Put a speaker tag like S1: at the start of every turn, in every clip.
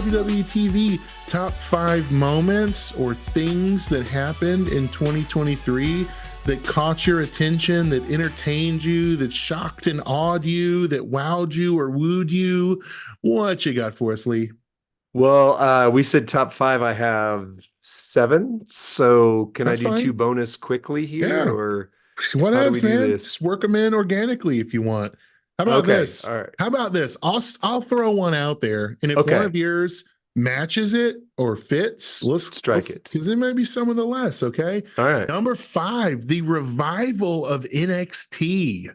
S1: WWE TV top 5 moments or things that happened in 2023 that caught your attention, that entertained you, that shocked and awed you, that wowed you or wooed you. What you got for us, Lee?
S2: Well, we said top 5. I have 7. So can
S1: That's
S2: I do
S1: fine.
S2: 2 bonus quickly here,
S1: Yeah.
S2: or
S1: What
S2: how do
S1: else,
S2: we do
S1: man?
S2: this?
S1: Just work them in organically if you want. How about
S2: Okay.
S1: this?
S2: All right.
S1: How about this? I'll throw one out there, and if one
S2: Okay.
S1: of yours matches it or fits, let's
S2: Strike it.
S1: because there may be some of the less. Okay.
S2: All right.
S1: Number 5, the revival of NXT.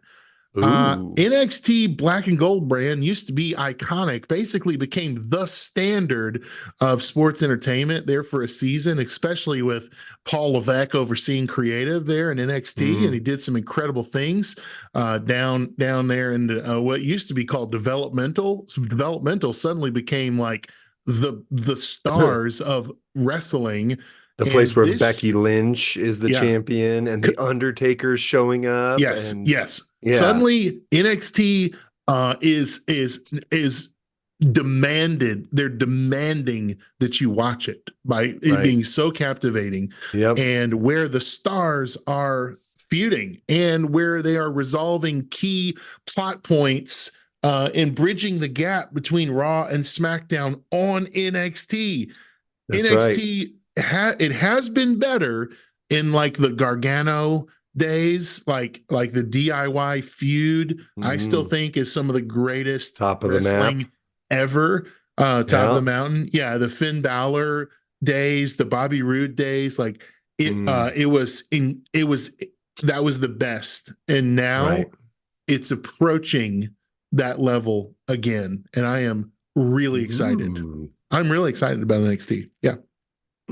S2: Ooh.
S1: NXT Black and Gold brand used to be iconic, basically became the standard of sports entertainment there for a season, especially with Paul Levesque overseeing creative there in NXT. And he did some incredible things down there in what used to be called developmental. So developmental suddenly became like the stars of wrestling.
S2: The place where Becky Lynch is the champion and the Undertaker's showing up.
S1: Yes,
S2: and
S1: yes.
S2: Yeah.
S1: Suddenly NXT is demanded. They're demanding that you watch it by it being so captivating.
S2: Yep.
S1: And where the stars are feuding and where they are resolving key plot points and bridging the gap between Raw and SmackDown on NXT.
S2: That's
S1: NXT it has been better in like the Gargano days, like the DIY feud. I still think is some of the greatest
S2: top of
S1: wrestling
S2: the map
S1: ever. Top of the mountain. Yeah, the Finn Balor days, the Bobby Roode days, like it that was the best. And now it's approaching that level again. And I am really excited. I'm really excited about NXT. Yeah.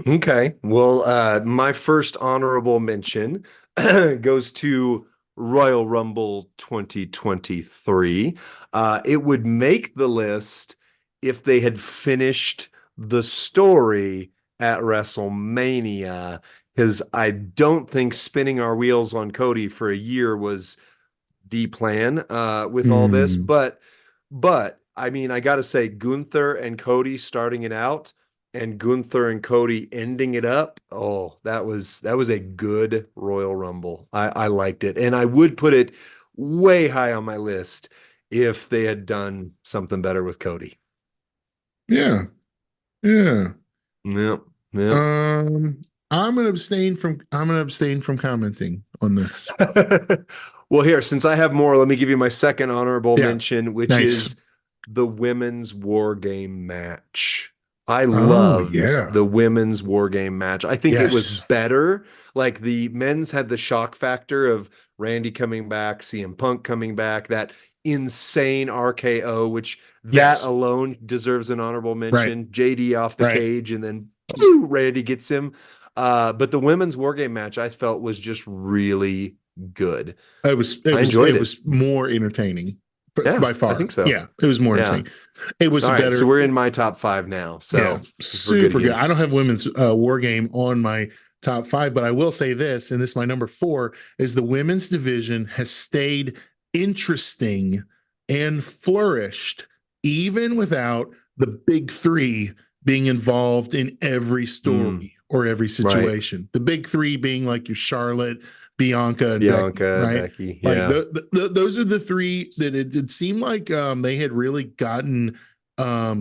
S2: Okay. Well, my first honorable mention goes to Royal Rumble 2023. It would make the list if they had finished the story at WrestleMania, because I don't think spinning our wheels on Cody for a year was the plan with all this. But I mean, I got to say, Gunther and Cody starting it out, and Gunther and Cody ending it up. Oh, that was a good Royal Rumble. I liked it. And I would put it way high on my list if they had done something better with Cody.
S1: Yeah. Yeah.
S2: Yep.
S1: I'm gonna abstain from commenting on this.
S2: Well, here, since I have more, let me give you my second honorable mention, which is the women's war game match. I loved the women's war game match. I think it was better. Like the men's had the shock factor of Randy coming back, CM Punk coming back, that insane RKO, which that alone deserves an honorable mention. JD off the cage, and then Randy gets him. But the women's war game match I felt was just really good.
S1: I enjoyed it. It was more entertaining. By far.
S2: I think so.
S1: Yeah, it was more interesting. It was better.
S2: Right, so we're in my top 5 now. So
S1: super good. I don't have women's war game on my top 5, but I will say this, and this is my number 4, is the women's division has stayed interesting and flourished even without the big 3 being involved in every story or every situation. The big 3 being like your Charlotte, Bianca, and Becky. Like those are the 3 that it seemed like they had really gotten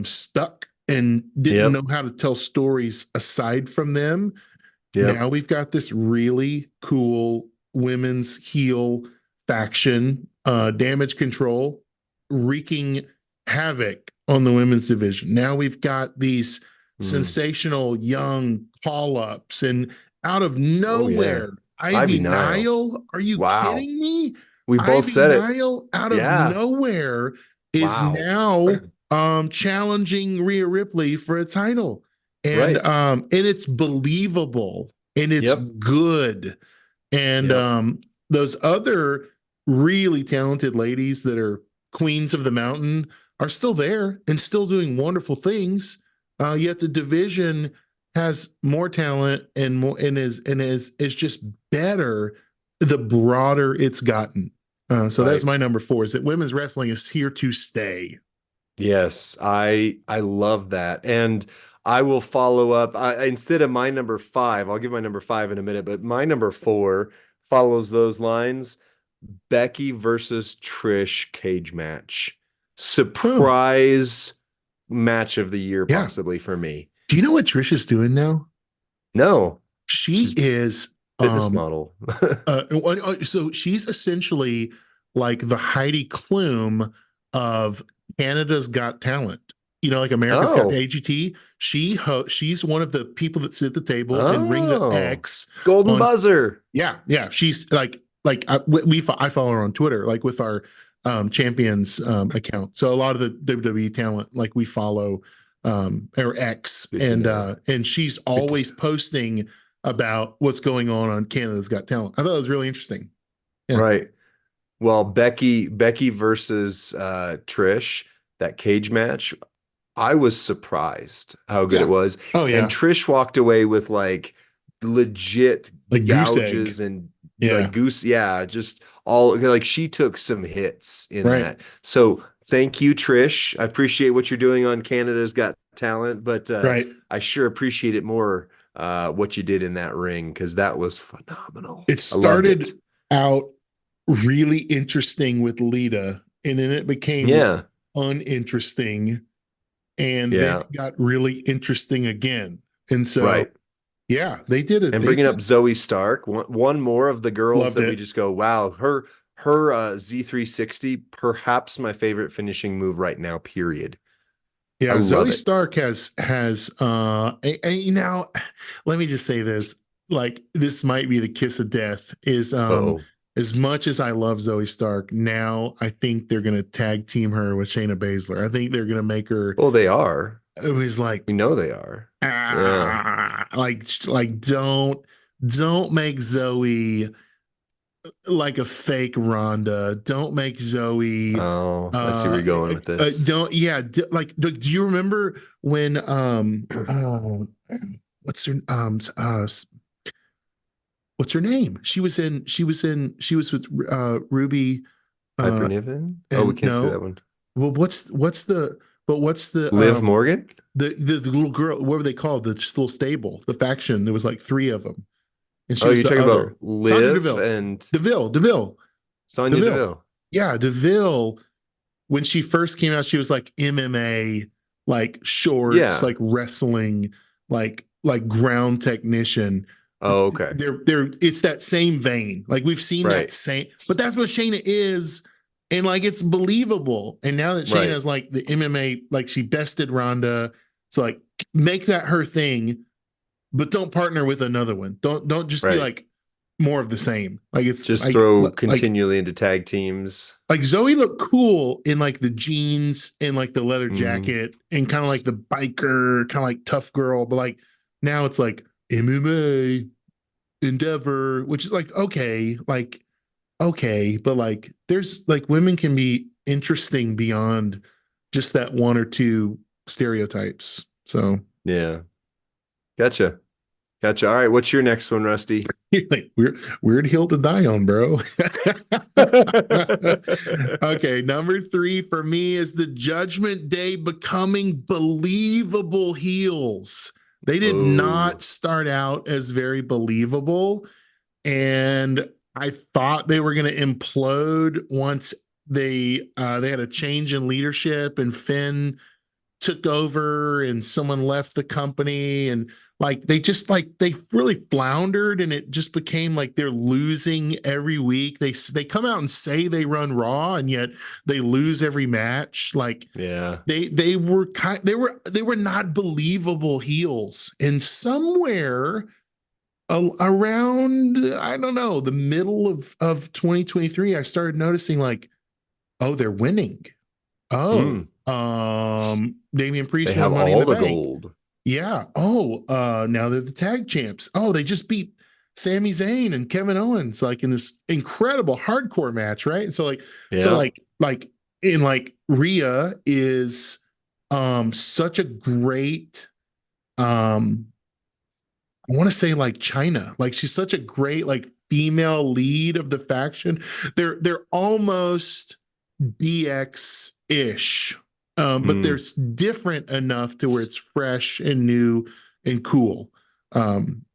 S1: stuck and didn't know how to tell stories aside from them. Now we've got this really cool women's heel faction, Damage Control, wreaking havoc on the women's division. Now we've got these sensational young call-ups, and out of nowhere, Ivy Nile? Are you kidding me?
S2: We both said it.
S1: Nile out of nowhere is now challenging Rhea Ripley for a title. And it's believable and it's good. And those other really talented ladies that are queens of the mountain are still there and still doing wonderful things. Yet the division has more talent and more is just better the broader it's gotten. So that's my number 4, is that women's wrestling is here to stay.
S2: Yes, I love that. And I will follow up. Instead of my number five, I'll give my number five in a minute, but my number four follows those lines. Becky versus Trish cage match.
S1: Oh,
S2: Surprise match of the year,
S1: yeah.
S2: possibly for me.
S1: Do you know what Trish is doing now?
S2: No,
S1: She
S2: she's
S1: is
S2: fitness model.
S1: so she's essentially like the Heidi Klum of Canada's Got Talent. You know, like America's Got
S2: Oh,
S1: AGT. She's one of the people that sit at the table and ring the
S2: oh,
S1: X
S2: golden
S1: on.
S2: buzzer.
S1: Yeah. She's I follow her on Twitter, like with our champions account. So a lot of the WWE talent, like we follow or X,
S2: Good to know.
S1: and she's
S2: Good to
S1: always
S2: know.
S1: posting about what's going on Canada's Got Talent. I thought it was really interesting. Yeah.
S2: Right. Well, Becky versus Trish, that cage match, I was surprised how good it
S1: Yeah.
S2: was.
S1: Oh
S2: And
S1: yeah.
S2: Trish walked away with like legit
S1: Like goose egg.
S2: gouges and like
S1: Yeah.
S2: goose, yeah, just all like she took some hits in
S1: Right.
S2: that. So thank you, Trish. I appreciate what you're doing on Canada's Got Talent, but
S1: Right.
S2: I sure appreciate it more what you did in that ring because that was phenomenal.
S1: It
S2: I loved it.
S1: started out really interesting with Lita, and then it became
S2: Yeah.
S1: uninteresting, and then
S2: Yeah.
S1: it got really interesting again. And so,
S2: Right.
S1: yeah, they did it.
S2: And
S1: They
S2: bringing up
S1: did.
S2: Zoe Stark, one more of the girls
S1: Loved
S2: that we
S1: it.
S2: just go, wow, her Z360, perhaps my favorite finishing move right now, period. I
S1: Yeah,
S2: love
S1: Zoe
S2: it.
S1: Stark has now let me just say this, like this might be the kiss of death is
S2: Uh-oh.
S1: as much as I love Zoe Stark, now I think they're gonna tag team her with Shayna Baszler. I think they're gonna make her,
S2: Oh, they are.
S1: it was like
S2: We know they are. Yeah.
S1: like don't make Zoe like a fake Ronda. Don't make Zoe
S2: Oh, I see where you're going with this.
S1: don't yeah do you remember when what's her what's her name? She was with Ruby
S2: Piper
S1: uh
S2: Niven? Oh, we
S1: and
S2: can't say that
S1: no.
S2: one.
S1: Well, what's the
S2: Liv Morgan?
S1: the little girl, what were they called? The just little stable, the faction. There was like three of them, and she
S2: Oh,
S1: was
S2: you're
S1: the
S2: talking about
S1: other. Sandra
S2: Liv
S1: Deville.
S2: and
S1: Deville.
S2: Sonya
S1: Deville.
S2: Deville.
S1: Yeah, Deville. When she first came out, she was like MMA, like shorts,
S2: Yeah.
S1: like wrestling, like ground technician.
S2: Oh, okay.
S1: They're it's that same vein. Like we've seen that
S2: Right.
S1: same, but that's what Shayna is, and like it's believable. And now that
S2: Right.
S1: Shayna's like the MMA, like she bested Ronda, so like make that her thing, but don't partner with another one. Don't just be
S2: Right.
S1: like more of the same. Like it's
S2: Just throw
S1: like
S2: continually into tag teams.
S1: like Zoe looked cool in like the jeans and like the leather
S2: Mhm.
S1: jacket and kind of like the biker, kind of like tough girl. But like now it's like MMA Endeavor, which is like okay, but like there's like women can be interesting beyond just that one or two stereotypes. So
S2: Yeah. Gotcha. Gotcha. All right. What's your next one, Rusty?
S1: like weird hill to die on, bro. Okay, number three for me is the Judgment Day becoming believable heels. They did
S2: Oh,
S1: not start out as very believable, and I thought they were going to implode once they had a change in leadership and Finn took over and someone left the company, and like they just like they really floundered, and it just became like they're losing every week. They come out and say they run Raw, and yet they lose every match. Like
S2: yeah.
S1: they were not believable heels, and somewhere around, I don't know, the middle of 2023 I started noticing like, oh, they're winning. Oh,
S2: Mm.
S1: Damian
S2: They
S1: Priest won
S2: have
S1: Money in
S2: all
S1: the
S2: the
S1: Bank.
S2: gold.
S1: Yeah. Oh, now they're the tag champs. Oh, they just beat Sami Zayn and Kevin Owens like in this incredible hardcore match, right? And so
S2: Yeah.
S1: like in like Rhea is such a great I want to say like China. Like she's such a great like female lead of the faction. They're almost DX-ish But they're different enough to where it's fresh and new and cool. And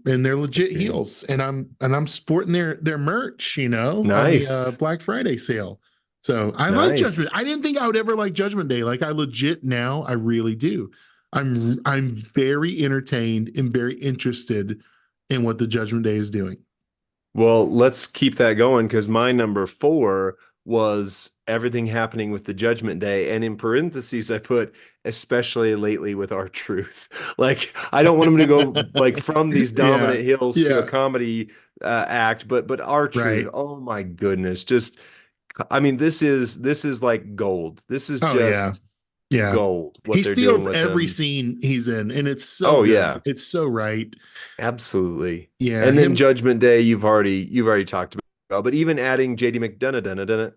S1: they're legit heels, and I'm sporting their merch, on the
S2: Nice.
S1: Black Friday sale. So I like Judgment.
S2: Nice.
S1: I didn't think I would ever like Judgment Day. Like I legit now, I really do. I'm very entertained and very interested in what the Judgment Day is doing.
S2: Well, let's keep that going because my number 4 was everything happening with the Judgment Day. And in parentheses, I put especially lately with R-Truth. Like, I don't want him to go like from these dominant heels to a comedy act, but R-Truth,
S1: right.
S2: oh my goodness. Just, I mean, this is like gold. This is
S1: Yeah.
S2: just gold. What
S1: He
S2: they're doing
S1: steals
S2: with
S1: every
S2: them.
S1: scene he's in, and it's so good.
S2: Yeah.
S1: It's so right.
S2: Absolutely.
S1: Yeah.
S2: And then Judgment Day, you've already talked about, but even adding JD McDonough,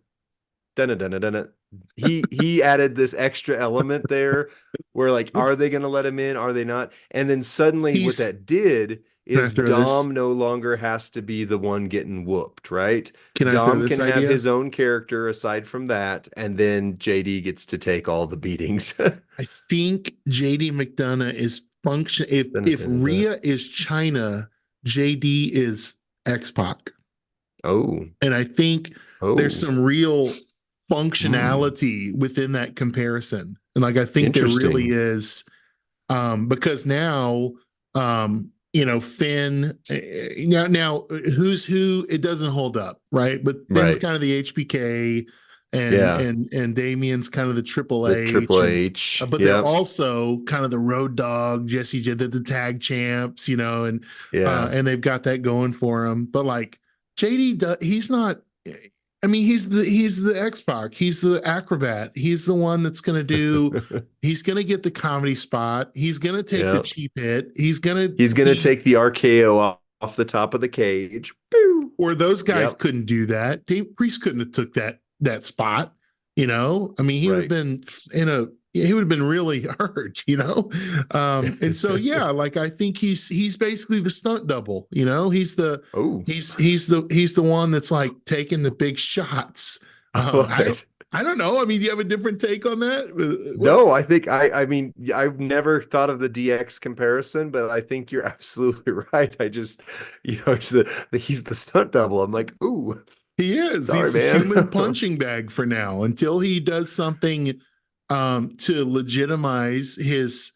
S2: he added this extra element there where like, are they going to let him in? Are they not? And then suddenly what that did is Dom no longer has to be the one getting whooped, right? Dom can have his own character aside from that, and then JD gets to take all the beatings.
S1: I think JD McDonough is function. If Rhea is China, JD is X-Pac.
S2: Oh.
S1: And I think there's some real functionality within that comparison. And like I think there really is, because now Finn now who's who, it doesn't hold up, right? But Finn's kind of the HBK, and Damien's kind of the Triple H. But they're also kind of the road dog, Jesse J, the tag champs, and they've got that going for him. But like JD, he's not. I mean, he's the X-Pac. He's the acrobat. He's the one that's going to do. He's going to get the comedy spot. He's going to take the cheap hit. He's going to
S2: take the RKO off the top of the cage.
S1: Or those guys couldn't do that. Dave Priest couldn't have took that spot. I mean, he would have been he would have been really hurt. And so like I think he's basically the stunt double. He's the he's the one that's like taking the big shots. I don't know. I mean, do you have a different take on that?
S2: No, I think I mean, I've never thought of the DX comparison, but I think you're absolutely right. I just, he's the stunt double. I'm like, ooh,
S1: he is.
S2: Sorry,
S1: he's
S2: man.
S1: a human punching bag for now until he does something to legitimize his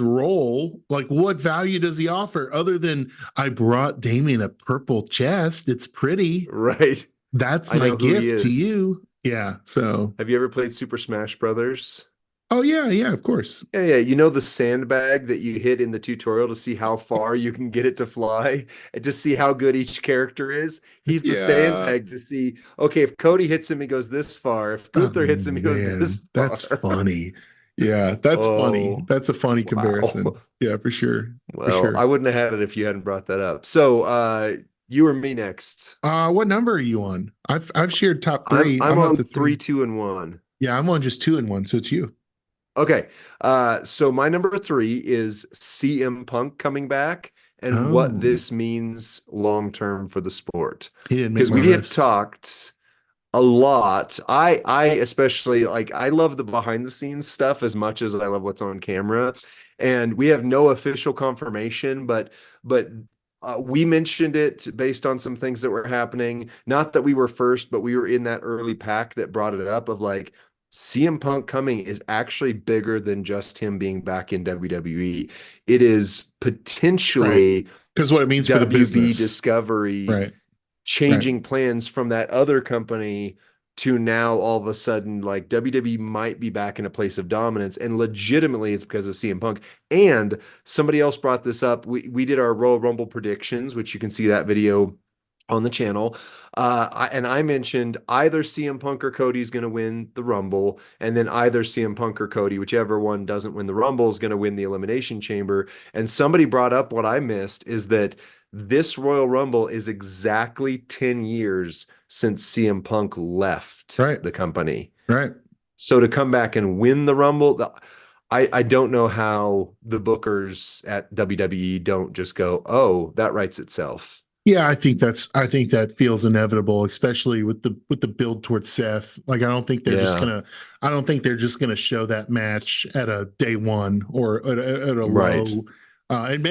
S1: role. Like, what value does he offer other than I brought Damien a purple chest? It's pretty,
S2: right?
S1: That's my gift to you. Yeah. So,
S2: have you ever played Super Smash Brothers?
S1: Oh yeah, of course.
S2: Yeah. You know the sandbag that you hit in the tutorial to see how far you can get it to fly and to see how good each character is? He's the sandbag to see, okay, if Cody hits him, he goes this far. If Gunther hits him, he goes this far.
S1: That's funny. Yeah, that's funny. That's a funny comparison. Yeah, for sure.
S2: Well, I wouldn't have had it if you hadn't brought that up. So you or me next.
S1: What number are you on? I've shared top 3.
S2: I'm on 3, 2, and 1.
S1: Yeah, I'm on just 2 and 1, so it's you.
S2: Okay. So my number 3 is CM Punk coming back and what this means long-term for the sport. Because we have talked a lot. I especially I love the behind the scenes stuff as much as I love what's on camera. And we have no official confirmation, but we mentioned it based on some things that were happening. Not that we were first, but we were in that early pack that brought it up of like, CM Punk coming is actually bigger than just him being back in WWE. It is potentially
S1: because what it means for the business,
S2: Discovery, changing plans from that other company to now all of a sudden like WWE might be back in a place of dominance, and legitimately it's because of CM Punk. And somebody else brought this up. We did our Royal Rumble predictions, which you can see that video on the channel. And I mentioned either CM Punk or Cody's going to win the Rumble, and then either CM Punk or Cody, whichever one doesn't win the Rumble, is going to win the Elimination Chamber. And somebody brought up what I missed is that this Royal Rumble is exactly 10 years since CM Punk left the company.
S1: Right.
S2: So to come back and win the Rumble, I don't know how the bookers at WWE don't just go, oh, that writes itself.
S1: Yeah, I think that feels inevitable, especially with the build towards Seth. Like
S2: Yeah,
S1: I don't think they're just gonna show that match at a day one or at a
S2: right.
S1: low. And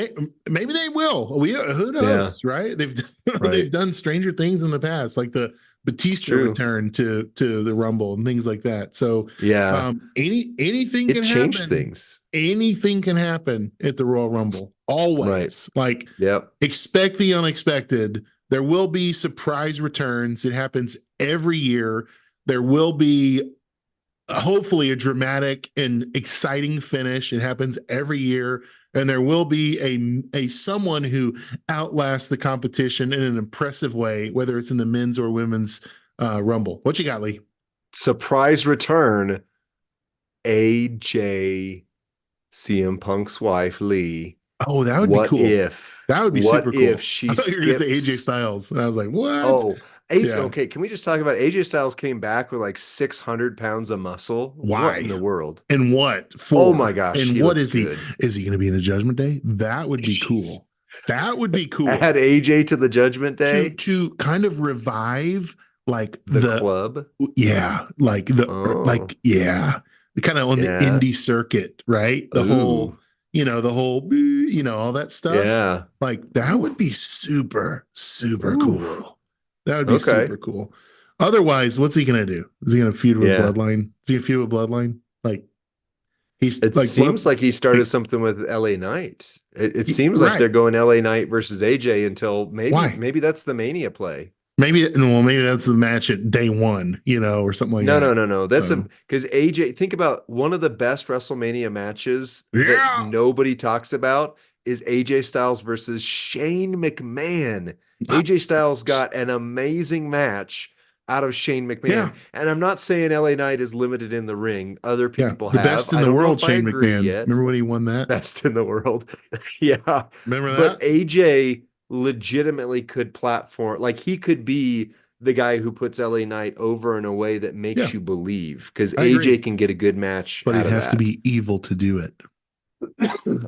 S1: maybe they will. Who
S2: Yeah,
S1: knows, right? They've they've
S2: right.
S1: done stranger things in the past, like the
S2: It's
S1: Batista
S2: true.
S1: return to the Rumble and things like that. So
S2: Yeah,
S1: anything
S2: it
S1: can
S2: changed
S1: happen.
S2: things.
S1: Anything can happen at the Royal Rumble.
S2: Right.
S1: Always. Like
S2: Yep.
S1: expect the unexpected. There will be surprise returns. It happens every year. There will be hopefully a dramatic and exciting finish. It happens every year. And there will be a someone who outlasts the competition in an impressive way, whether it's in the men's or women's Rumble. What you got, Lee?
S2: Surprise return. AJ, CM Punk's wife, Lee.
S1: Oh, that would be
S2: What
S1: cool.
S2: if?
S1: That would be
S2: What
S1: super
S2: if
S1: cool. I
S2: she
S1: thought you were going to say AJ
S2: skips?
S1: Styles. And I was like, what?
S2: Oh, AJ.
S1: Yeah.
S2: Okay, can we just talk about AJ Styles came back with like 600 pounds of muscle? What in
S1: Why?
S2: the world?
S1: And what
S2: Oh my
S1: for?
S2: gosh,
S1: And
S2: he
S1: what
S2: looks
S1: is he?
S2: good.
S1: Is he going to be in the Judgment Day? That would be
S2: Jeez.
S1: cool. That would be
S2: Add
S1: cool
S2: AJ to the Judgment Day,
S1: to kind of revive like
S2: the club.
S1: yeah,
S2: Oh,
S1: the kind of on the
S2: yeah.
S1: indie circuit, right?
S2: Ooh,
S1: The whole all that stuff.
S2: yeah.
S1: Like that
S2: Ooh,
S1: would be super
S2: ooh.
S1: cool. That would be
S2: Okay.
S1: super cool. Otherwise, what's he gonna do? Is he gonna feud with
S2: Yeah.
S1: Bloodline? Is he gonna feud with Bloodline? Like he's
S2: It
S1: like what?
S2: seems like he started something with LA Knight. It seems like
S1: Right?
S2: they're going LA Knight versus AJ until
S1: Why?
S2: maybe that's the Mania play.
S1: Maybe that's the match at day one, or something like
S2: No, no,
S1: that.
S2: no, no. That's a
S1: So
S2: because AJ, think about one of the best WrestleMania matches that
S1: yeah,
S2: nobody talks about is AJ Styles versus Shane McMahon. AJ Styles got an amazing match out of Shane
S1: yeah,
S2: McMahon. And I'm not saying LA Knight is limited in the ring. Other
S1: yeah.
S2: people
S1: The
S2: have.
S1: best in
S2: I
S1: the
S2: don't know
S1: world,
S2: if I
S1: Shane
S2: agree
S1: McMahon.
S2: yet.
S1: Remember when he won that?
S2: Best in the world. Yeah.
S1: Remember
S2: But
S1: that?
S2: AJ legitimately could platform, like he could be the guy who puts LA Knight over in a way that
S1: Yeah,
S2: makes you believe because
S1: I agree.
S2: AJ can get a good match
S1: But he'd
S2: out of
S1: have to
S2: that.
S1: be evil to do it.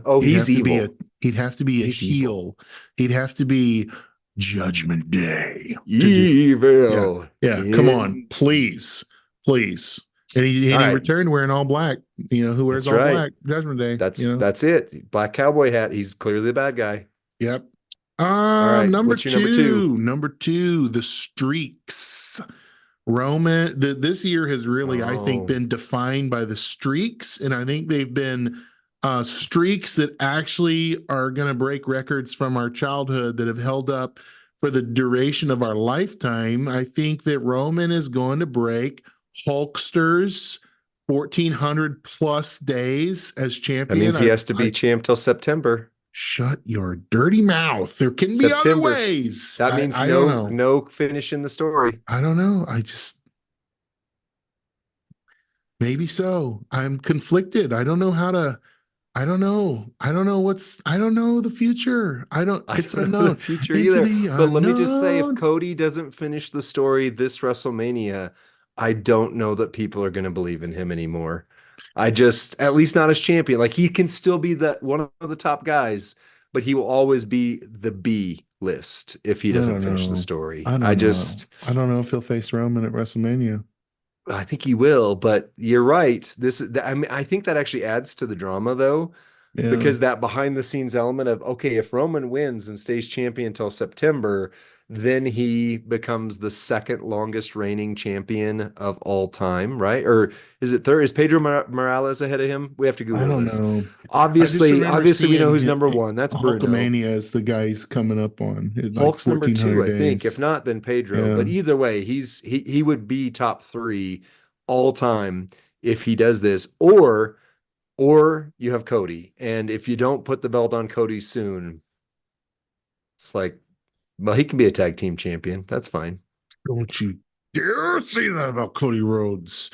S2: Oh,
S1: He'd
S2: he's
S1: have to be a
S2: evil.
S1: he'd have to be a
S2: He's evil.
S1: heel. He'd have to be Judgment Day to do. Yeah,
S2: Evil.
S1: yeah. Come on,
S2: Indeed.
S1: please.
S2: All
S1: And he
S2: right.
S1: returned wearing all black. Who wears
S2: That's
S1: all
S2: right.
S1: black? Judgment Day.
S2: That's it. Black cowboy hat. He's clearly the bad guy.
S1: Yep.
S2: All right.
S1: Number
S2: What's your number two?
S1: two. Number two, the streaks. This year has really, I think,
S2: Oh,
S1: been defined by the streaks, and I think they've been streaks that actually are going to break records from our childhood that have held up for the duration of our lifetime. I think that Roman is going to break Hulkster's 1,400 plus days as
S2: that
S1: champion.
S2: means he has to be champ till September.
S1: Shut your dirty mouth. There can be other
S2: September.
S1: ways.
S2: That means
S1: I don't know.
S2: no finish in the story.
S1: I don't know. Maybe so. I'm conflicted. I don't know how to. I don't know. I don't know the future.
S2: I
S1: It's
S2: don't know the
S1: unknown.
S2: future
S1: Into
S2: either.
S1: the
S2: But let me just say, if
S1: unknown.
S2: Cody doesn't finish the story this WrestleMania, I don't know that people are going to believe in him anymore. At least not as champion. Like he can still be one of the top guys, but he will always be the B list if he
S1: I
S2: doesn't
S1: don't
S2: finish the
S1: know.
S2: story.
S1: I don't know. I don't know if he'll face Roman at WrestleMania.
S2: I think he will, but you're right. I mean, I think that actually adds to the drama though,
S1: Yeah.
S2: because that behind the scenes element of, okay, if Roman wins and stays champion until September, then he becomes the second longest reigning champion of all time, right? Or is it third? Is Pedro Morales ahead of him? We have to
S1: I
S2: Google
S1: don't
S2: this.
S1: know. I just remember
S2: Obviously, we know
S1: seeing
S2: who's number one. That's Bruno.
S1: Hulkamania as the guy he's coming up on in like
S2: Hulk's number two,
S1: 1,400
S2: I think. If
S1: days.
S2: not, then Pedro.
S1: Yeah.
S2: But either way, he would be top three all time if he does this. Or you have Cody. And if you don't put the belt on Cody soon, it's like, well, he can be a tag team champion. That's fine.
S1: Don't you dare say that about Cody Rhodes.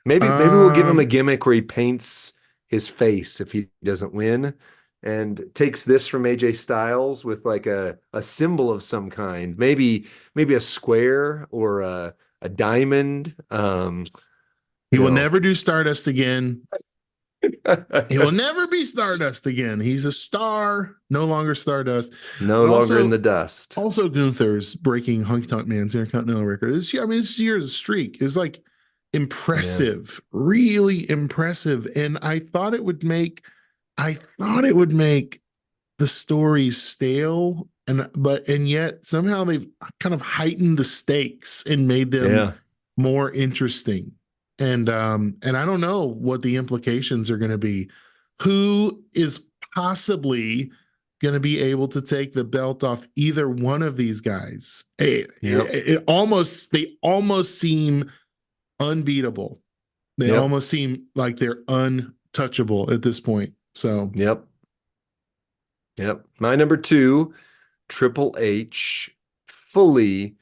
S2: Maybe we'll give him a
S1: Um,
S2: gimmick where he paints his face if he doesn't win and takes this from AJ Styles with like a symbol of some kind. Maybe a square or a diamond.
S1: he will never do Stardust again. He will never be Stardust again. He's a star, no longer Stardust.
S2: No
S1: But
S2: longer in
S1: also,
S2: the dust.
S1: also Gunther's breaking Honky Tonk Man's Intercontinental record. This year, I mean, this year's streak is like impressive, really impressive. And I thought it would make the stories stale, and yet somehow they've kind of heightened the stakes and made them
S2: Yeah.
S1: more interesting. And I don't know what the implications are going to be. Who is possibly going to be able to take the belt off either one of these guys? They almost seem unbeatable. They
S2: Yep.
S1: almost seem like they're untouchable at this point. So,
S2: Yep. My number 2, Triple H fully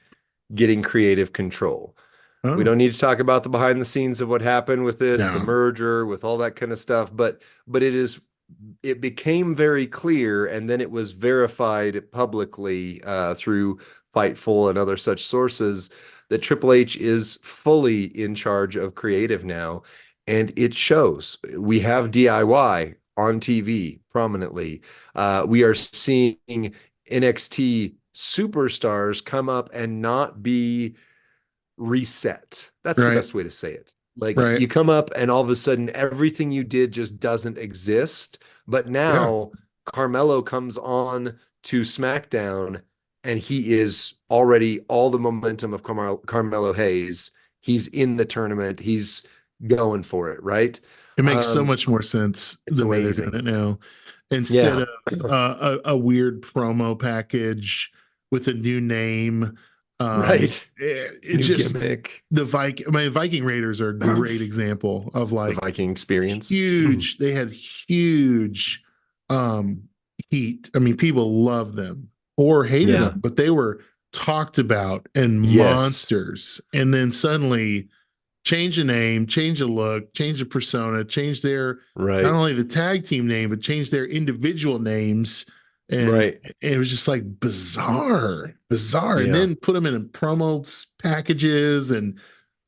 S2: getting creative control. We don't need to talk about the behind the scenes of what happened with this, the merger, with all that kind of stuff, but it became very clear, and then it was verified publicly through Fightful and other such sources, that Triple H is fully in charge of creative now, and it shows. We have DIY on TV prominently. We are seeing NXT superstars come up and not be reset. That's the best way to say it. Like, you come up and all of a sudden everything you did just doesn't exist. But now Carmelo comes on to SmackDown and he is already all the momentum of Carmelo Hayes. He's in the tournament. He's going for it, right?
S1: It makes so much more sense the way they're doing it now. Instead of a weird promo package with a new name. It just gimmick. Viking Raiders are a great example of like
S2: the Viking experience.
S1: Huge. They had huge heat. I mean, people love them or hated them, but they were talked about and monsters. And then suddenly change the name, change the look, change the persona, change their not only the tag team name, but change their individual names. And it was just like bizarre. And then put them in promo packages and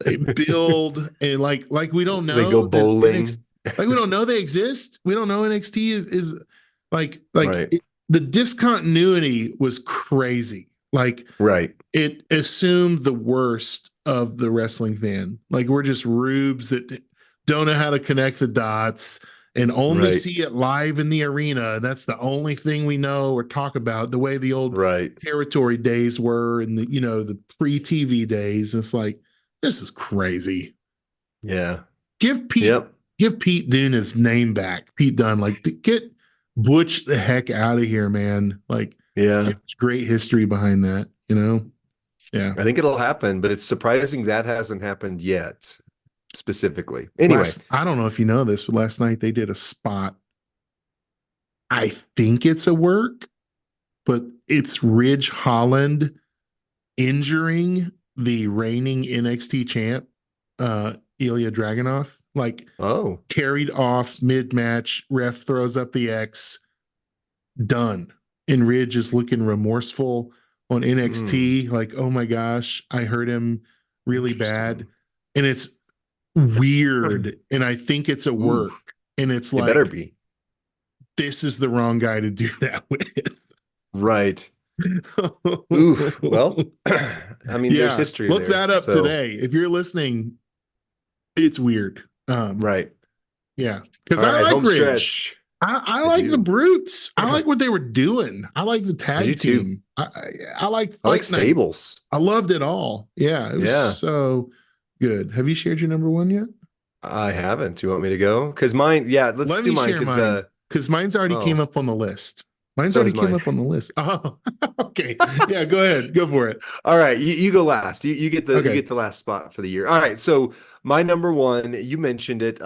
S1: they build and like we don't know.
S2: They go bowling.
S1: Like we don't know they exist. We don't know NXT is like the discontinuity was crazy. Like it assumed the worst of the wrestling fan. Like we're just rubes that don't know how to connect the dots and only see it live in the arena. That's the only thing we know or talk about, the way the old territory days were and the pre-TV days. It's like, this is crazy.
S2: Yeah.
S1: Give Pete Dunne his name back. Pete Dunne, like, get Butch the heck out of here, man. Like, it's great history behind that, Yeah.
S2: I think it'll happen, but it's surprising that hasn't happened yet. Specifically. Anyway,
S1: I don't know if you know this, but last night they did a spot. I think it's a work, but it's Ridge Holland injuring the reigning NXT champ, Ilya Dragunov. Like, carried off mid-match, ref throws up the X, done. And Ridge is looking remorseful on NXT, like, oh my gosh, I hurt him really bad. And it's weird, and I think it's a work, and it's like,
S2: better be.
S1: This is the wrong guy to do that with.
S2: Right. Oof. Well, I mean, there's history.
S1: Look that up today. If you're listening, it's weird. Yeah. Because I like Ridge. I like the Brutes. I like what they were doing. I like the tag team. I like
S2: stables.
S1: I loved it all. Yeah. It was so good. Have you shared your number 1 yet?
S2: I haven't. Do you want me to go? Because mine, let's do mine.
S1: Because mine's already came up on the list. Mine's already came up on the list. Oh, okay. Yeah, go ahead. Go for it.
S2: All right. You go last. You get the you get the last spot for the year. All right. So my number 1, you mentioned it,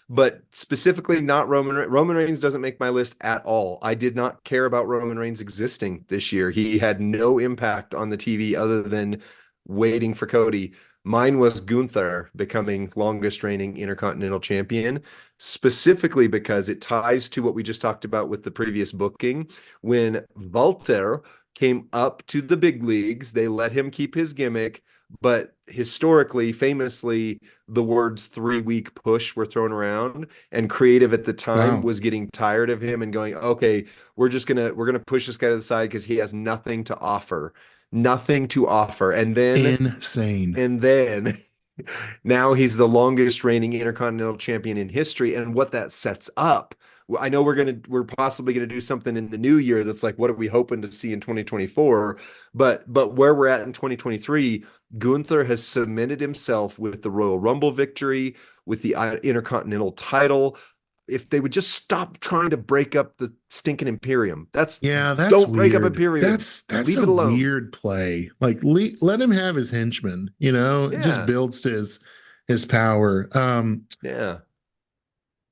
S2: but specifically not Roman. Roman Reigns doesn't make my list at all. I did not care about Roman Reigns existing this year. He had no impact on the TV other than waiting for Cody. Mine was Gunther becoming longest reigning Intercontinental Champion, specifically because it ties to what we just talked about with the previous booking. When Walter came up to the big leagues. They let him keep his gimmick, but historically, famously, the words 3 week push were thrown around, and creative at the time
S1: Wow.
S2: was getting tired of him and going, okay, we're gonna push this guy to the side because he has nothing to offer. Nothing to offer.
S1: Insane.
S2: And then now he's the longest reigning Intercontinental Champion in history. And what that sets up, I know we're possibly gonna do something in the new year that's like, what are we hoping to see in 2024? But where we're at in 2023, Gunther has cemented himself with the Royal Rumble victory, with the Intercontinental title. If they would just stop trying to break up the stinking Imperium,
S1: Yeah, that's
S2: don't break up
S1: weird.
S2: Imperium.
S1: That's
S2: Leave
S1: a
S2: it alone.
S1: weird play. Like let him have his henchmen, it just
S2: Yeah,
S1: builds his power.
S2: yeah.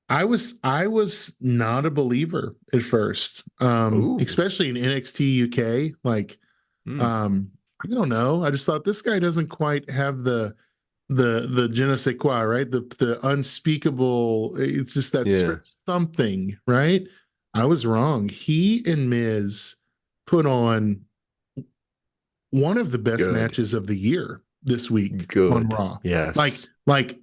S1: I was not a believer at first.
S2: Ooh.
S1: Especially in NXT UK. Like,
S2: Hmm.
S1: I don't know. I just thought this guy doesn't quite have the je ne sais quoi, right? The unspeakable. It's just that
S2: Yeah.
S1: something, right? I was wrong. He and Miz put on one of the best
S2: Good.
S1: matches of the year this week on
S2: Good.
S1: Raw. Like,
S2: Yes.
S1: like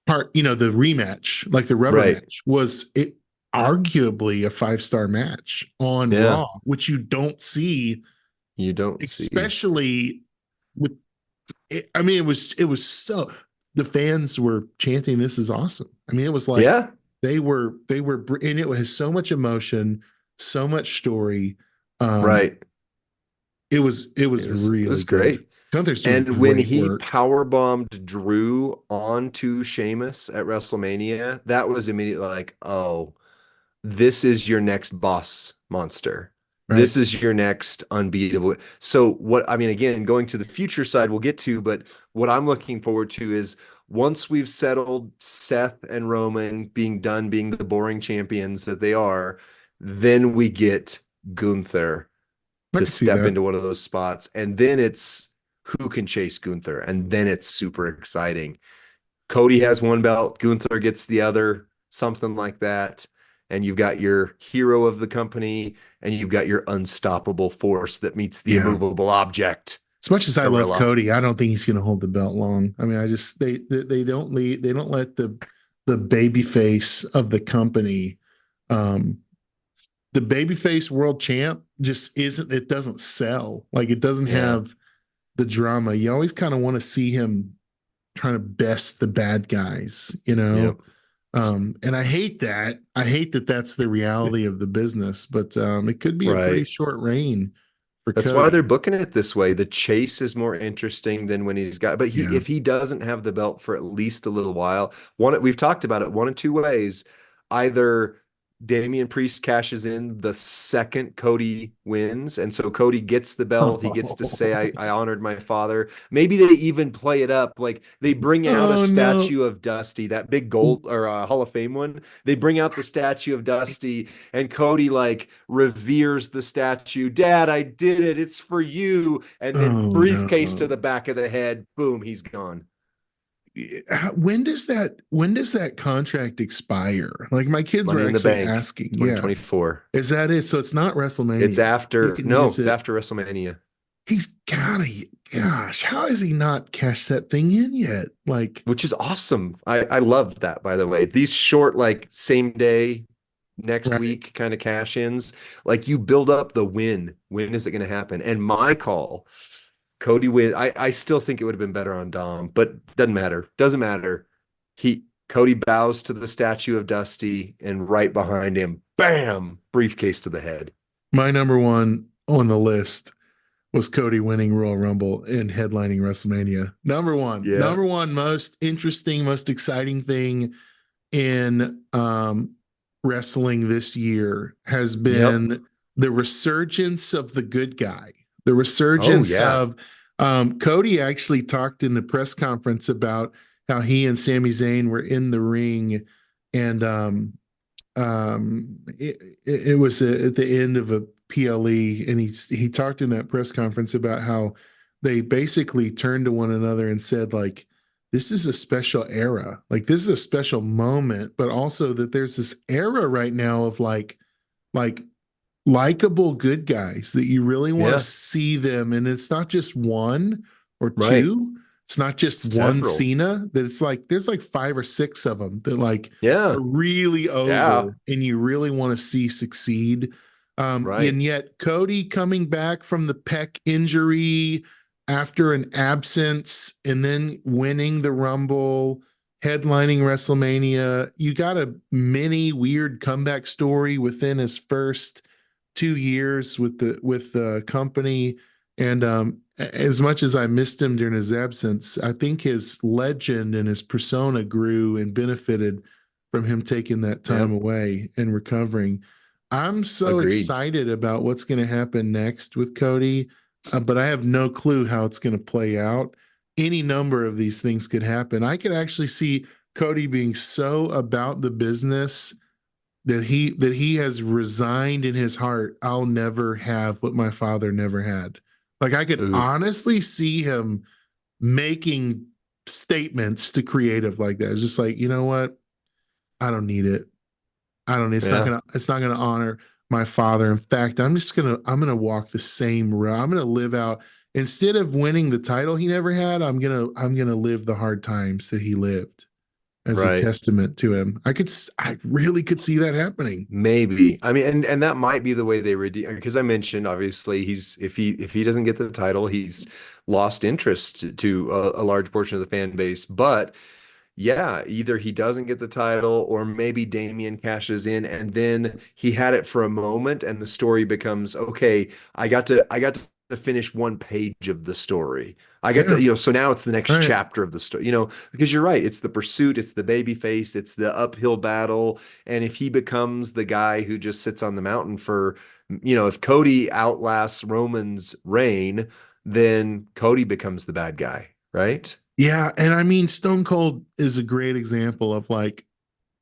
S1: the rematch, like the rubber
S2: Right.
S1: match, was it arguably a 5-star match on
S2: Yeah.
S1: Raw, which you don't see,
S2: You don't see.
S1: especially with it. I mean, it was so the fans were chanting, "This is awesome." I mean, it was like
S2: Yeah.
S1: they were, and it has so much emotion, so much story. Um,
S2: Right.
S1: it was
S2: It was
S1: really good.
S2: great.
S1: Gunther's doing
S2: And when
S1: great
S2: he
S1: work.
S2: power bombed Drew onto Sheamus at WrestleMania, that was immediately like, oh, this is your next boss monster.
S1: Right.
S2: This is your next unbeatable. So what I mean, again, going to the future side, we'll get to, but what I'm looking forward to is once we've settled Seth and Roman being done being the boring champions that they are, then we get Gunther
S1: I
S2: to
S1: could see
S2: step
S1: that.
S2: into one of those spots. And then it's who can chase Gunther. And then it's super exciting. Cody has one belt, Gunther gets the other, something like that. And you've got your hero of the company, and you've got your unstoppable force that meets the
S1: Yeah.
S2: immovable object,
S1: As much as I love
S2: Gorilla.
S1: Cody, I don't think he's going to hold the belt long. I mean, I just they don't lead, they don't let the baby face of the company, um the babyface world champ just isn't, it doesn't sell. Like, it doesn't
S2: Yeah.
S1: have the drama. You always kind of want to see him trying to best the bad guys.
S2: Yep.
S1: And I hate that. I hate that that's the reality of the business, but it could be a pretty
S2: Right.
S1: short reign for
S2: That's why they're
S1: Cody.
S2: booking it this way. The chase is more interesting than when he's got, but
S1: Yeah.
S2: if he doesn't have the belt for at least a little while, we've talked about it one of two ways. Either Damian Priest cashes in the second Cody wins, and so Cody gets the belt. He gets to say, I honored my father. Maybe they even play it up. Like they bring out a
S1: Oh no.
S2: statue of Dusty, that big gold or Hall of Fame one. They bring out the statue of Dusty, and Cody like reveres the statue. Dad, I did it. It's for you. And then
S1: Oh
S2: briefcase to
S1: no.
S2: the back of the head. Boom, he's gone.
S1: When does that contract expire? Like, my kids were
S2: Money in the
S1: actually
S2: Bank,
S1: asking. Yeah.
S2: 2024.
S1: Is that it? So it's not
S2: It's
S1: WrestleMania. He
S2: after,
S1: can
S2: no,
S1: use
S2: it's
S1: it.
S2: after WrestleMania.
S1: He's gotta, gosh, how has he not cashed that thing in yet? Like,
S2: Which is awesome. I love that, by the way. These short, like same day, next
S1: right.
S2: week kind of cash ins, like you build up the win. When is it going to happen? And my call, Cody win. I still think it would have been better on Dom, but doesn't matter. Doesn't matter. Cody bows to the statue of Dusty, and right behind him, bam, briefcase to the head.
S1: My number one on the list was Cody winning Royal Rumble and headlining WrestleMania.
S2: Yeah.
S1: Number one most interesting, most exciting thing in wrestling this year has
S2: Yep.
S1: been the resurgence of the good guy, the
S2: Oh
S1: resurgence
S2: yeah.
S1: of Cody actually talked in the press conference about how he and Sami Zayn were in the ring, and it was at the end of a PLE, and he talked in that press conference about how they basically turned to one another and said, like, this is a special era, like this is a special moment, but also that there's this era right now of like likable good guys that you really want to
S2: Yeah,
S1: see them. And it's not just one or
S2: right.
S1: two. It's not just one
S2: Several.
S1: Cena. That it's like there's like 5 or 6 of them that like
S2: Yeah,
S1: are really
S2: yeah,
S1: over and you really want to see succeed.
S2: right.
S1: And yet Cody coming back from the pec injury after an absence and then winning the Rumble, headlining WrestleMania. You got a mini weird comeback story within his first 2 years with the company. And as much as I missed him during his absence, I think his legend and his persona grew and benefited from him taking that time
S2: Yep.
S1: away and recovering. I'm so
S2: Agreed.
S1: excited about what's going to happen next with Cody, but I have no clue how it's going to play out. Any number of these things could happen. I could actually see Cody being so about the business that he has resigned in his heart. I'll never have what my father never had. Like I could
S2: Ooh,
S1: honestly see him making statements to creative like that. It's just like, you know what? I don't need it. I don't.
S2: yeah.
S1: It's not gonna honor my father. In fact, I'm gonna walk the same road. I'm gonna live out instead of winning the title he never had. I'm gonna live the hard times that he lived as a
S2: Right.
S1: testament to him. I really could see that happening.
S2: Maybe. I mean, and that might be the way they redeem, because I mentioned obviously he's if he doesn't get the title, he's lost interest to a large portion of the fan base. But yeah, either he doesn't get the title or maybe Damian cashes in and then he had it for a moment and the story becomes, okay, I got to finish one page of the story. I got to,
S1: Yeah.
S2: so now it's the next
S1: Right.
S2: chapter of the story, because you're right. It's the pursuit, it's the baby face, it's the uphill battle. And if he becomes the guy who just sits on the mountain for, if Cody outlasts Roman's reign, then Cody becomes the bad guy, right?
S1: Yeah. And I mean, Stone Cold is a great example of like,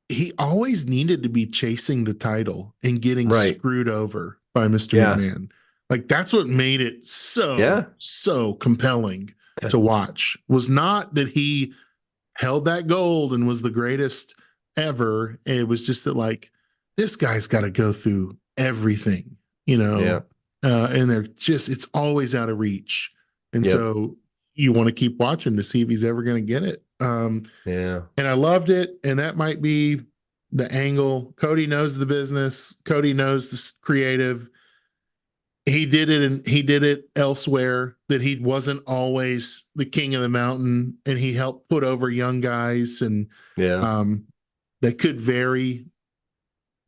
S1: he always needed to be chasing the title and getting
S2: Right.
S1: screwed over by Mr.
S2: Yeah.
S1: McMahon. Like that's what made it so,
S2: Yeah.
S1: so compelling to watch was not that he held that gold and was the greatest ever. It was just that like this guy's got to go through everything,
S2: Yeah.
S1: and it's always out of reach. And
S2: Yep.
S1: so you want to keep watching to see if he's ever going to get it.
S2: Yeah.
S1: And I loved it. And that might be the angle. Cody knows the business. Cody knows the creative. He did it and he did it elsewhere that he wasn't always the king of the mountain and he helped put over young guys and
S2: Yeah.
S1: um that could very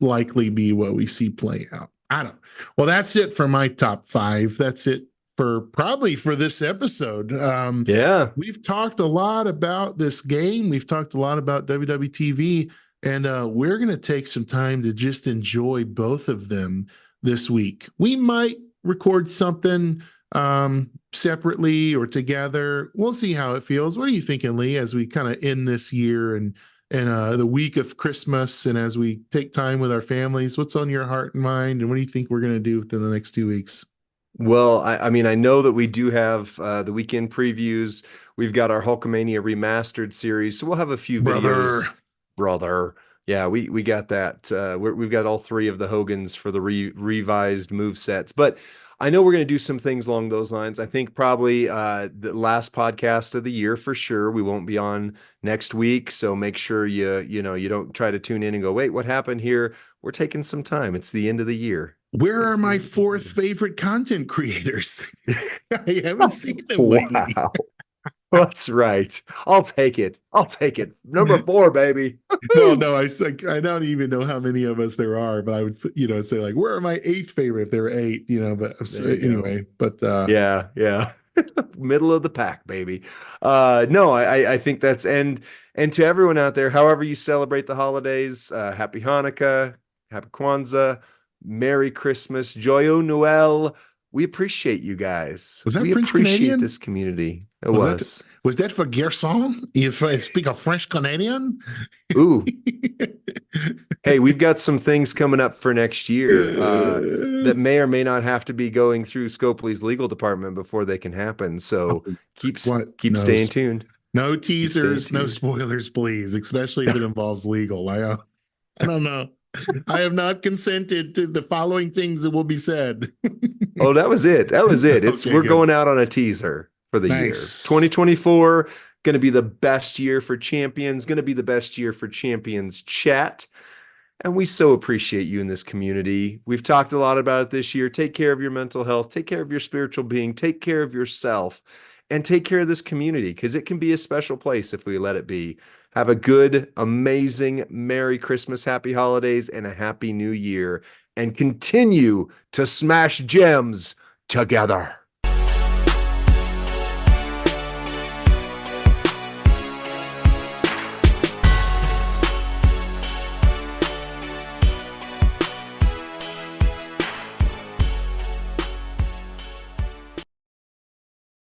S1: likely be what we see play out. I don't. Well, that's it for my top 5. That's it for probably for this episode.
S2: Yeah.
S1: We've talked a lot about this game. We've talked a lot about WWE TV, and we're going to take some time to just enjoy both of them this week. We might record something separately or together. We'll see how it feels. What are you thinking, Lee, as we kind of end this year and the week of Christmas, and as we take time with our families? What's on your heart and mind, and what do you think we're going to do within the next 2 weeks?
S2: Well, I mean, I know that we do have the weekend previews. We've got our Hulkamania remastered series, so we'll have a few
S1: Brother.
S2: videos, brother. Yeah, we got that. We've got all 3 of the Hogans for the revised move sets, but I know we're going to do some things along those lines. I think probably the last podcast of the year for sure. We won't be on next week, so make sure you don't try to tune in and go, wait, what happened here? We're taking some time. It's the end of the year.
S1: Where are
S2: It's the
S1: my
S2: end of the
S1: fourth
S2: year.
S1: favorite content creators? I haven't seen them lately.
S2: Wow. That's right. I'll take it. I'll take it. Number 4, baby.
S1: Well,
S2: Woo-hoo!
S1: no, I don't even know how many of us there are, but I would, say like, where are my eighth favorite if there were 8, but
S2: There you go.
S1: anyway, but
S2: Yeah, yeah. Middle of the pack, baby. No, I think that's and to everyone out there, however you celebrate the holidays, happy Hanukkah, happy Kwanzaa, Merry Christmas, Joyeux Noel. We appreciate you guys.
S1: was that
S2: We
S1: French
S2: appreciate
S1: Canadian?
S2: this community. It
S1: Was that
S2: was.
S1: was that for Garçon? If I speak of French Canadian?
S2: Ooh, hey, we've got some things coming up for next year that may or may not have to be going through Scopely's legal department before they can happen. So keep
S1: What?
S2: keep staying tuned.
S1: No
S2: Keep staying
S1: teasers, no
S2: tuned.
S1: spoilers, please, especially if it involves legal. I don't know. I have not consented to the following things that will be said.
S2: Oh, that was it. That was it.
S1: Okay,
S2: We're
S1: good.
S2: going out on a teaser for the year.
S1: Nice.
S2: 2024 going to be the best year for champions, going to be the best year for Champions Chat. And we so appreciate you in this community. We've talked a lot about it this year. Take care of your mental health, take care of your spiritual being, take care of yourself, and take care of this community because it can be a special place if we let it be. Have a good, amazing, Merry Christmas, Happy Holidays, and a Happy New Year. And continue to smash gems together.